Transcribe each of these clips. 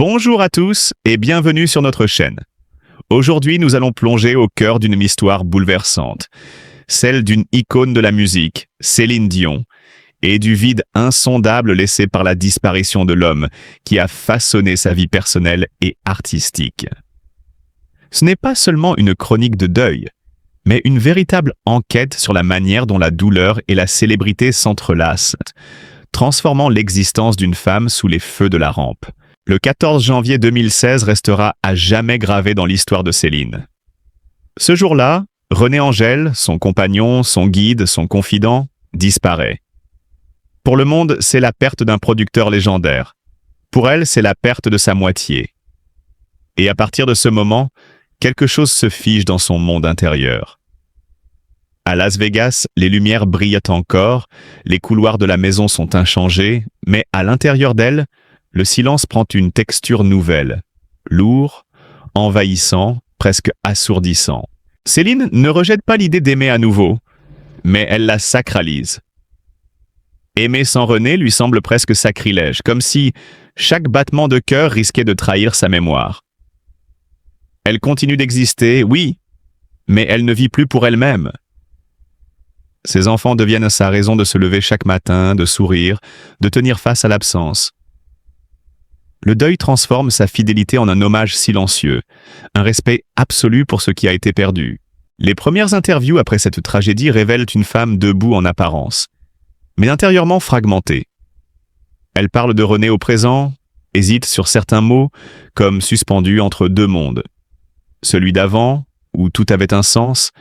Bonjour à tous et bienvenue sur notre chaîne. Aujourd'hui, nous allons plonger au cœur d'une histoire bouleversante, celle d'une icône de la musique, Céline Dion, et du vide insondable laissé par la disparition de l'homme qui a façonné sa vie personnelle et artistique. Ce n'est pas seulement une chronique de deuil, mais une véritable enquête sur la manière dont la douleur et la célébrité s'entrelacent, transformant l'existence d'une femme sous les feux de la rampe. Le 14 janvier 2016 restera à jamais gravé dans l'histoire de Céline. Ce jour-là, René Angel, son compagnon, son guide, son confident, disparaît. Pour le monde, c'est la perte d'un producteur légendaire. Pour elle, c'est la perte de sa moitié. Et à partir de ce moment, quelque chose se fige dans son monde intérieur. À Las Vegas, les lumières brillent encore, les couloirs de la maison sont inchangés, mais à l'intérieur d'elle, le silence prend une texture nouvelle, lourd, envahissant, presque assourdissant. Céline ne rejette pas l'idée d'aimer à nouveau, mais elle la sacralise. Aimer sans René lui semble presque sacrilège, comme si chaque battement de cœur risquait de trahir sa mémoire. Elle continue d'exister, oui, mais elle ne vit plus pour elle-même. Ses enfants deviennent sa raison de se lever chaque matin, de sourire, de tenir face à l'absence. Le deuil transforme sa fidélité en un hommage silencieux, un respect absolu pour ce qui a été perdu. Les premières interviews après cette tragédie révèlent une femme debout en apparence, mais intérieurement fragmentée. Elle parle de René au présent, hésite sur certains mots, comme suspendue entre deux mondes. Celui d'avant, où tout avait un sens,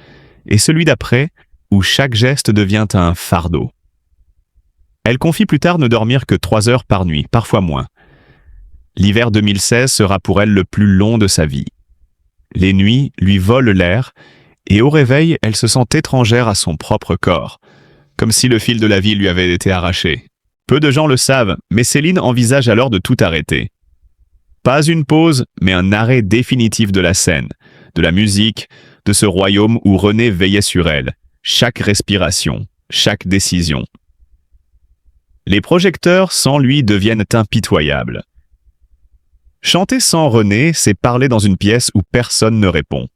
et celui d'après, où chaque geste devient un fardeau. Elle confie plus tard ne dormir que 3 heures par nuit, parfois moins. L'hiver 2016 sera pour elle le plus long de sa vie. Les nuits lui volent l'air, et au réveil, elle se sent étrangère à son propre corps, comme si le fil de la vie lui avait été arraché. Peu de gens le savent, mais Céline envisage alors de tout arrêter. Pas une pause, mais un arrêt définitif de la scène, de la musique, de ce royaume où René veillait sur elle, chaque respiration, chaque décision. Les projecteurs, sans lui, deviennent impitoyables. Chanter sans René, c'est parler dans une pièce où personne ne répond.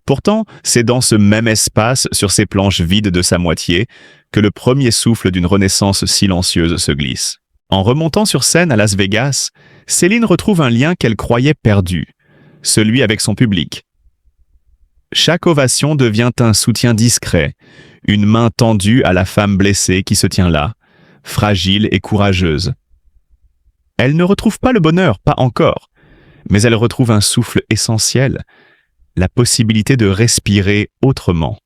Pourtant, c'est dans ce même espace, sur ces planches vides de sa moitié, que le premier souffle d'une renaissance silencieuse se glisse. En remontant sur scène à Las Vegas, Céline retrouve un lien qu'elle croyait perdu, celui avec son public. Chaque ovation devient un soutien discret, une main tendue à la femme blessée qui se tient là, fragile et courageuse. Elle ne retrouve pas le bonheur, pas encore, mais elle retrouve un souffle essentiel, la possibilité de respirer autrement.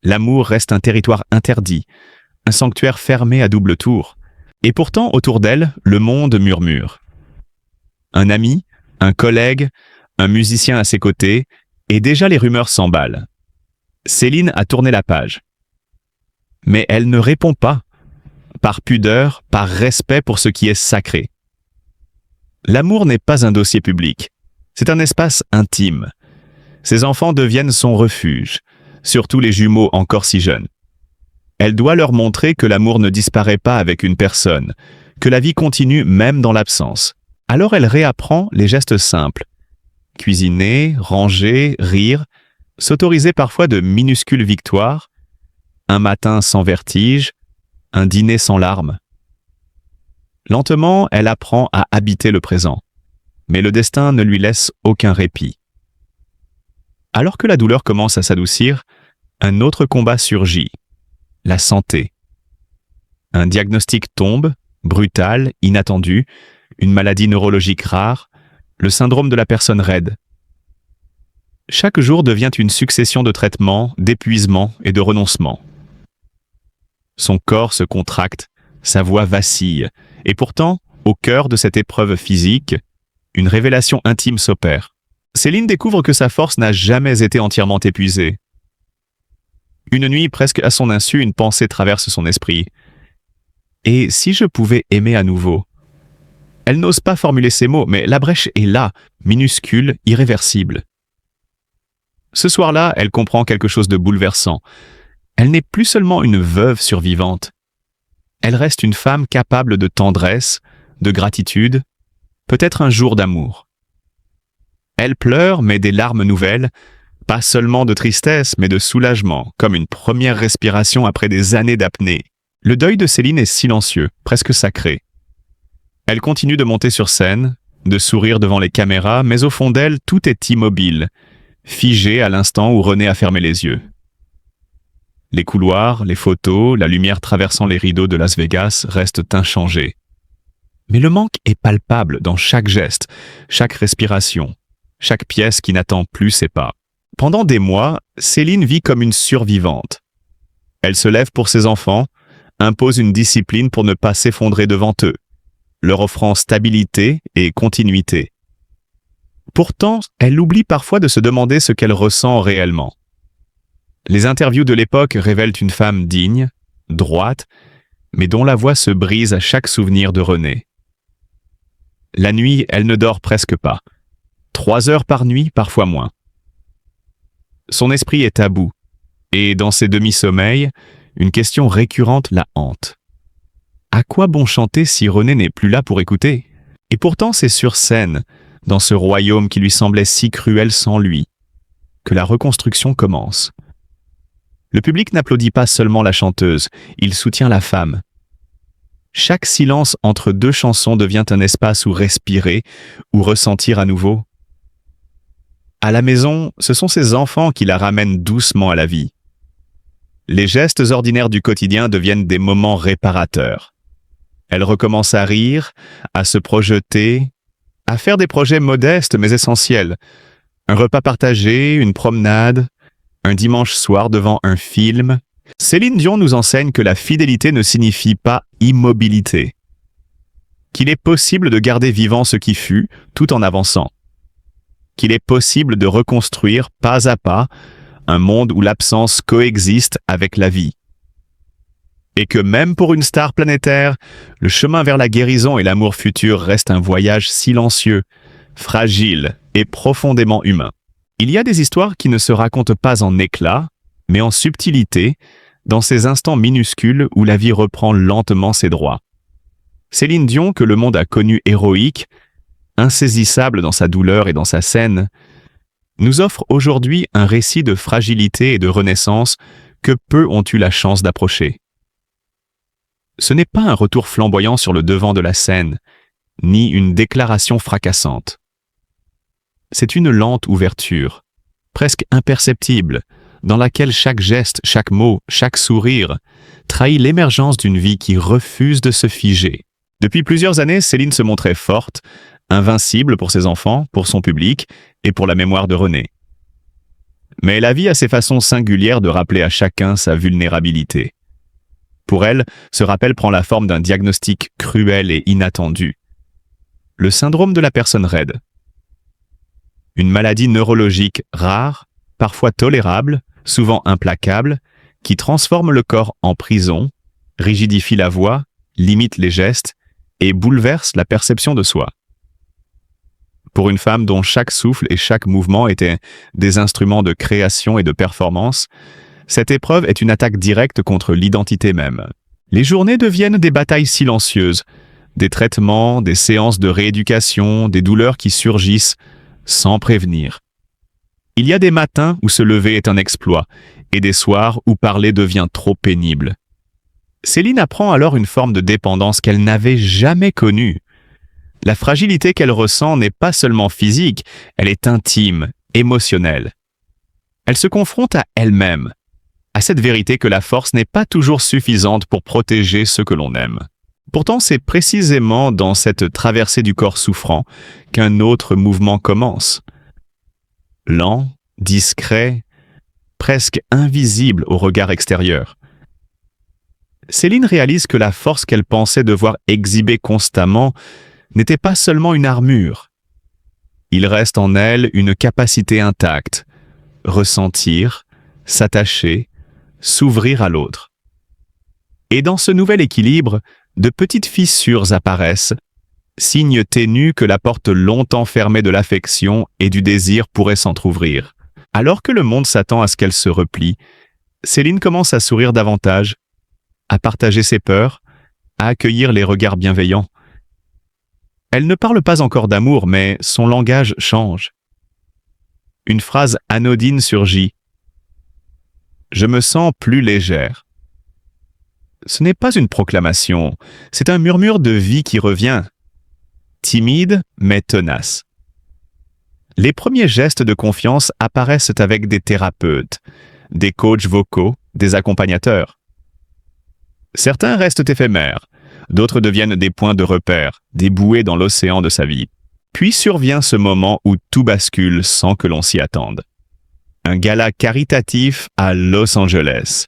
L'amour reste un territoire interdit, un sanctuaire fermé à double tour, et pourtant autour d'elle, le monde murmure. Un ami, un collègue, un musicien à ses côtés, et déjà les rumeurs s'emballent. Céline a tourné la page. Mais elle ne répond pas, par pudeur, par respect pour ce qui est sacré. L'amour n'est pas un dossier public, c'est un espace intime. Ses enfants deviennent son refuge, surtout les jumeaux encore si jeunes. Elle doit leur montrer que l'amour ne disparaît pas avec une personne, que la vie continue même dans l'absence. Alors elle réapprend les gestes simples. Cuisiner, ranger, rire, s'autoriser parfois de minuscules victoires, un matin sans vertige, un dîner sans larmes. Lentement, elle apprend à habiter le présent, mais le destin ne lui laisse aucun répit. Alors que la douleur commence à s'adoucir, un autre combat surgit, la santé. Un diagnostic tombe, brutal, inattendu, une maladie neurologique rare, le syndrome de la personne raide. Chaque jour devient une succession de traitements, d'épuisements et de renoncements. Son corps se contracte, sa voix vacille, et pourtant, au cœur de cette épreuve physique, une révélation intime s'opère. Céline découvre que sa force n'a jamais été entièrement épuisée. Une nuit, presque à son insu, une pensée traverse son esprit. Et si je pouvais aimer à nouveau? Elle n'ose pas formuler ces mots, mais la brèche est là, minuscule, irréversible. Ce soir-là, elle comprend quelque chose de bouleversant. Elle n'est plus seulement une veuve survivante. Elle reste une femme capable de tendresse, de gratitude, peut-être un jour d'amour. Elle pleure, mais des larmes nouvelles, pas seulement de tristesse, mais de soulagement, comme une première respiration après des années d'apnée. Le deuil de Céline est silencieux, presque sacré. Elle continue de monter sur scène, de sourire devant les caméras, mais au fond d'elle, tout est immobile, figé à l'instant où René a fermé les yeux. Les couloirs, les photos, la lumière traversant les rideaux de Las Vegas restent inchangés. Mais le manque est palpable dans chaque geste, chaque respiration, chaque pièce qui n'attend plus ses pas. Pendant des mois, Céline vit comme une survivante. Elle se lève pour ses enfants, impose une discipline pour ne pas s'effondrer devant eux, leur offrant stabilité et continuité. Pourtant, elle oublie parfois de se demander ce qu'elle ressent réellement. Les interviews de l'époque révèlent une femme digne, droite, mais dont la voix se brise à chaque souvenir de René. La nuit, elle ne dort presque pas. 3 heures par nuit, parfois moins. Son esprit est à bout, et dans ses demi-sommeils, une question récurrente la hante. À quoi bon chanter si René n'est plus là pour écouter? Et pourtant c'est sur scène, dans ce royaume qui lui semblait si cruel sans lui, que la reconstruction commence. Le public n'applaudit pas seulement la chanteuse, il soutient la femme. Chaque silence entre 2 chansons devient un espace où respirer, où ressentir à nouveau. À la maison, ce sont ses enfants qui la ramènent doucement à la vie. Les gestes ordinaires du quotidien deviennent des moments réparateurs. Elle recommence à rire, à se projeter, à faire des projets modestes mais essentiels. Un repas partagé, une promenade, un dimanche soir devant un film. Céline Dion nous enseigne que la fidélité ne signifie pas immobilité. Qu'il est possible de garder vivant ce qui fut, tout en avançant. Qu'il est possible de reconstruire, pas à pas, un monde où l'absence coexiste avec la vie. Et que même pour une star planétaire, le chemin vers la guérison et l'amour futur reste un voyage silencieux, fragile et profondément humain. Il y a des histoires qui ne se racontent pas en éclats, mais en subtilité, dans ces instants minuscules où la vie reprend lentement ses droits. Céline Dion, que le monde a connue héroïque, insaisissable dans sa douleur et dans sa scène, nous offre aujourd'hui un récit de fragilité et de renaissance que peu ont eu la chance d'approcher. Ce n'est pas un retour flamboyant sur le devant de la scène, ni une déclaration fracassante. C'est une lente ouverture, presque imperceptible, dans laquelle chaque geste, chaque mot, chaque sourire trahit l'émergence d'une vie qui refuse de se figer. Depuis plusieurs années, Céline se montrait forte, invincible pour ses enfants, pour son public et pour la mémoire de René. Mais la vie a ses façons singulières de rappeler à chacun sa vulnérabilité. Pour elle, ce rappel prend la forme d'un diagnostic cruel et inattendu. Le syndrome de la personne raide. Une maladie neurologique rare, parfois tolérable, souvent implacable, qui transforme le corps en prison, rigidifie la voix, limite les gestes et bouleverse la perception de soi. Pour une femme dont chaque souffle et chaque mouvement étaient des instruments de création et de performance, cette épreuve est une attaque directe contre l'identité même. Les journées deviennent des batailles silencieuses, des traitements, des séances de rééducation, des douleurs qui surgissent sans prévenir. Il y a des matins où se lever est un exploit, et des soirs où parler devient trop pénible. Céline apprend alors une forme de dépendance qu'elle n'avait jamais connue. La fragilité qu'elle ressent n'est pas seulement physique, elle est intime, émotionnelle. Elle se confronte à elle-même, à cette vérité que la force n'est pas toujours suffisante pour protéger ceux que l'on aime. Pourtant, c'est précisément dans cette traversée du corps souffrant qu'un autre mouvement commence. Lent, discret, presque invisible au regard extérieur. Céline réalise que la force qu'elle pensait devoir exhiber constamment n'était pas seulement une armure. Il reste en elle une capacité intacte, ressentir, s'attacher, s'ouvrir à l'autre. Et dans ce nouvel équilibre, de petites fissures apparaissent, signes ténus que la porte longtemps fermée de l'affection et du désir pourrait s'entr'ouvrir. Alors que le monde s'attend à ce qu'elle se replie, Céline commence à sourire davantage, à partager ses peurs, à accueillir les regards bienveillants. Elle ne parle pas encore d'amour, mais son langage change. Une phrase anodine surgit. Je me sens plus légère. Ce n'est pas une proclamation, c'est un murmure de vie qui revient. Timide, mais tenace. Les premiers gestes de confiance apparaissent avec des thérapeutes, des coachs vocaux, des accompagnateurs. Certains restent éphémères, d'autres deviennent des points de repère, des bouées dans l'océan de sa vie. Puis survient ce moment où tout bascule sans que l'on s'y attende. Un gala caritatif à Los Angeles.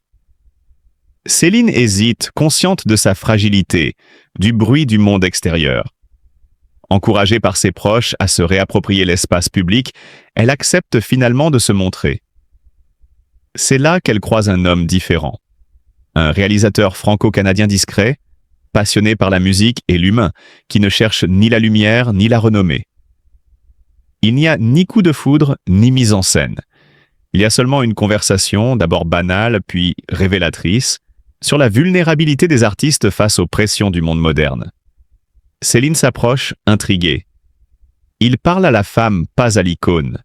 Céline hésite, consciente de sa fragilité, du bruit du monde extérieur. Encouragée par ses proches à se réapproprier l'espace public, elle accepte finalement de se montrer. C'est là qu'elle croise un homme différent. Un réalisateur franco-canadien discret, passionné par la musique et l'humain, qui ne cherche ni la lumière ni la renommée. Il n'y a ni coup de foudre, ni mise en scène. Il y a seulement une conversation, d'abord banale, puis révélatrice, sur la vulnérabilité des artistes face aux pressions du monde moderne. Céline s'approche, intriguée. Il parle à la femme, pas à l'icône.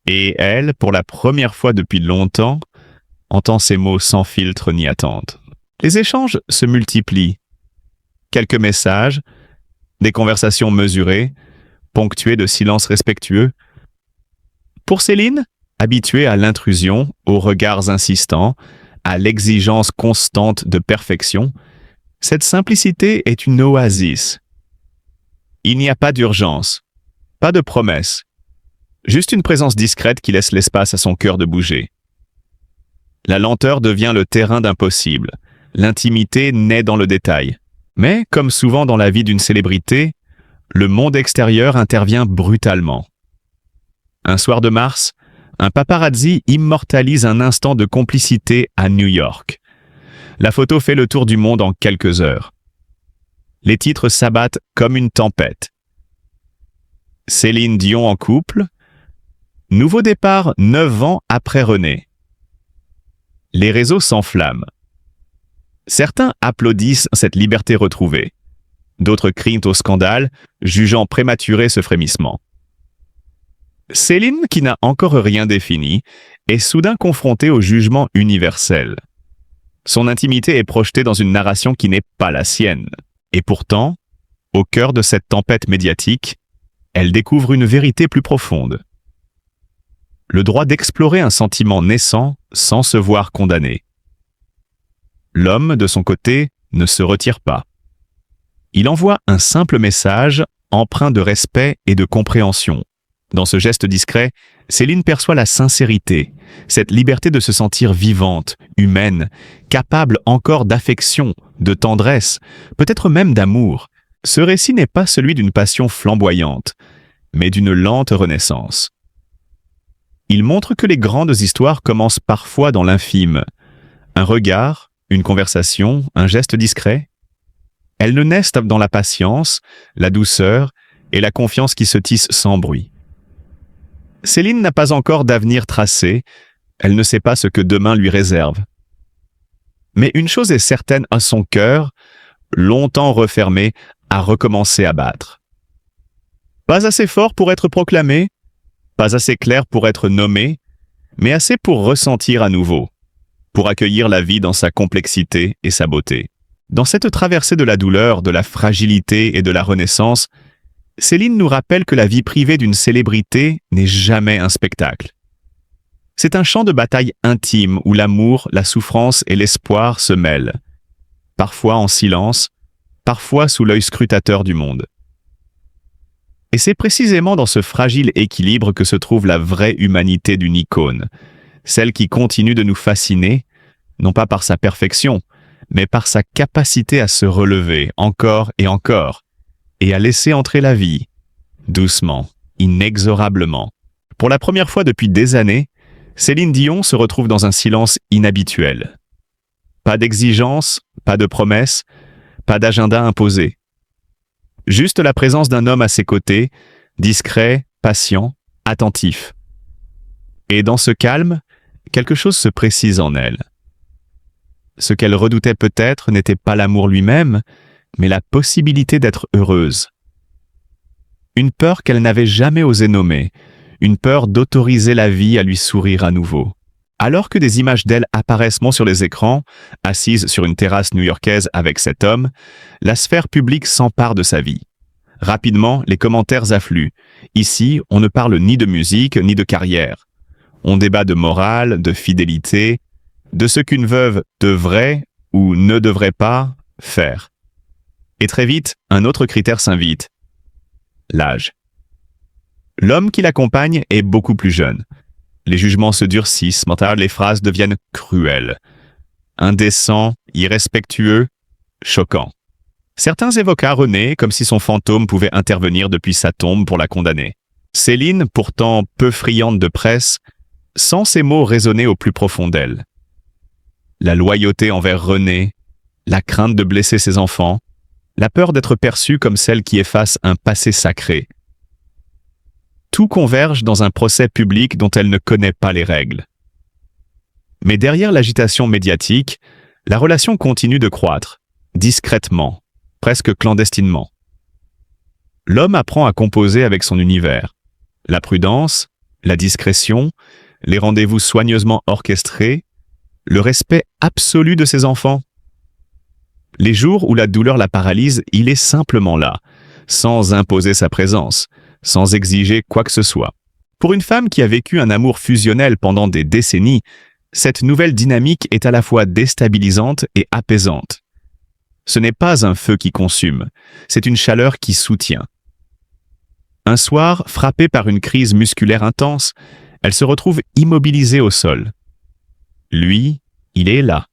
Et elle, pour la première fois depuis longtemps, entend ces mots sans filtre ni attente. Les échanges se multiplient. Quelques messages, des conversations mesurées, ponctuées de silences respectueux. Pour Céline, habituée à l'intrusion, aux regards insistants, à l'exigence constante de perfection, cette simplicité est une oasis. Il n'y a pas d'urgence, pas de promesse, juste une présence discrète qui laisse l'espace à son cœur de bouger. La lenteur devient le terrain d'impossible, l'intimité naît dans le détail. Mais, comme souvent dans la vie d'une célébrité, le monde extérieur intervient brutalement. Un soir de mars, un paparazzi immortalise un instant de complicité à New York. La photo fait le tour du monde en quelques heures. Les titres s'abattent comme une tempête. Céline Dion en couple. Nouveau départ 9 ans après René. Les réseaux s'enflamment. Certains applaudissent cette liberté retrouvée. D'autres crient au scandale, jugeant prématuré ce frémissement. Céline, qui n'a encore rien défini, est soudain confrontée au jugement universel. Son intimité est projetée dans une narration qui n'est pas la sienne. Et pourtant, au cœur de cette tempête médiatique, elle découvre une vérité plus profonde. Le droit d'explorer un sentiment naissant sans se voir condamné. L'homme, de son côté, ne se retire pas. Il envoie un simple message empreint de respect et de compréhension. Dans ce geste discret, Céline perçoit la sincérité, cette liberté de se sentir vivante, humaine, capable encore d'affection, de tendresse, peut-être même d'amour. Ce récit n'est pas celui d'une passion flamboyante, mais d'une lente renaissance. Il montre que les grandes histoires commencent parfois dans l'infime. Un regard, une conversation, un geste discret. Elles ne naissent dans la patience, la douceur et la confiance qui se tissent sans bruit. Céline n'a pas encore d'avenir tracé, elle ne sait pas ce que demain lui réserve. Mais une chose est certaine à son cœur, longtemps refermé, a recommencé à battre. Pas assez fort pour être proclamé, pas assez clair pour être nommé, mais assez pour ressentir à nouveau, pour accueillir la vie dans sa complexité et sa beauté. Dans cette traversée de la douleur, de la fragilité et de la renaissance, Céline nous rappelle que la vie privée d'une célébrité n'est jamais un spectacle. C'est un champ de bataille intime où l'amour, la souffrance et l'espoir se mêlent, parfois en silence, parfois sous l'œil scrutateur du monde. Et c'est précisément dans ce fragile équilibre que se trouve la vraie humanité d'une icône, celle qui continue de nous fasciner, non pas par sa perfection, mais par sa capacité à se relever encore et encore, et à laisser entrer la vie, doucement, inexorablement. Pour la première fois depuis des années, Céline Dion se retrouve dans un silence inhabituel. Pas d'exigence, pas de promesses, pas d'agenda imposé. Juste la présence d'un homme à ses côtés, discret, patient, attentif. Et dans ce calme, quelque chose se précise en elle. Ce qu'elle redoutait peut-être n'était pas l'amour lui-même, mais la possibilité d'être heureuse. Une peur qu'elle n'avait jamais osé nommer, une peur d'autoriser la vie à lui sourire à nouveau. Alors que des images d'elle apparaissent sur les écrans, assise sur une terrasse new-yorkaise avec cet homme, la sphère publique s'empare de sa vie. Rapidement, les commentaires affluent. Ici, on ne parle ni de musique, ni de carrière. On débat de morale, de fidélité, de ce qu'une veuve devrait ou ne devrait pas faire. Et très vite, un autre critère s'invite. L'âge. L'homme qui l'accompagne est beaucoup plus jeune. Les jugements se durcissent, les phrases deviennent cruelles. Indécent, irrespectueux, choquant. Certains évoquent René comme si son fantôme pouvait intervenir depuis sa tombe pour la condamner. Céline, pourtant peu friande de presse, sent ces mots résonner au plus profond d'elle. La loyauté envers René, la crainte de blesser ses enfants, la peur d'être perçue comme celle qui efface un passé sacré. Tout converge dans un procès public dont elle ne connaît pas les règles. Mais derrière l'agitation médiatique, la relation continue de croître, discrètement, presque clandestinement. L'homme apprend à composer avec son univers. La prudence, la discrétion, les rendez-vous soigneusement orchestrés, le respect absolu de ses enfants. Les jours où la douleur la paralyse, il est simplement là, sans imposer sa présence, sans exiger quoi que ce soit. Pour une femme qui a vécu un amour fusionnel pendant des décennies, cette nouvelle dynamique est à la fois déstabilisante et apaisante. Ce n'est pas un feu qui consume, c'est une chaleur qui soutient. Un soir, frappée par une crise musculaire intense, elle se retrouve immobilisée au sol. Lui, il est là.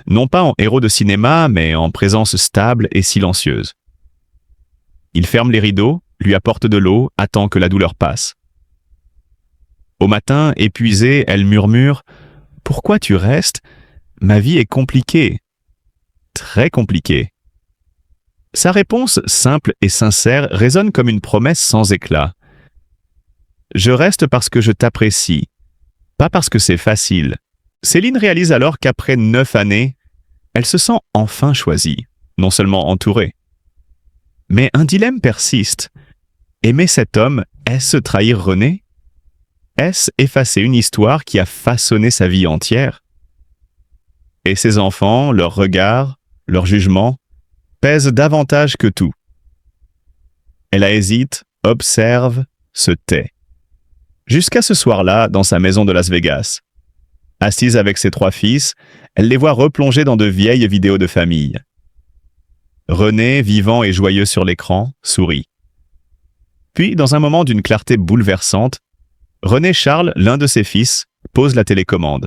Non pas en héros de cinéma, mais en présence stable et silencieuse. Il ferme les rideaux, lui apporte de l'eau, attend que la douleur passe. Au matin, épuisée, elle murmure « Pourquoi tu restes ? Ma vie est compliquée. » Très compliquée. Sa réponse, simple et sincère, résonne comme une promesse sans éclat. « Je reste parce que je t'apprécie, pas parce que c'est facile. » Céline réalise alors qu'après 9 années, elle se sent enfin choisie, non seulement entourée. Mais un dilemme persiste. Aimer cet homme, est-ce trahir René ? Est-ce effacer une histoire qui a façonné sa vie entière ? Et ses enfants, leurs regards, leurs jugements, pèsent davantage que tout. Elle hésite, observe, se tait. Jusqu'à ce soir-là, dans sa maison de Las Vegas. Assise avec ses 3 fils, elle les voit replonger dans de vieilles vidéos de famille. René, vivant et joyeux sur l'écran, sourit. Puis, dans un moment d'une clarté bouleversante, René Charles, l'un de ses fils, pose la télécommande.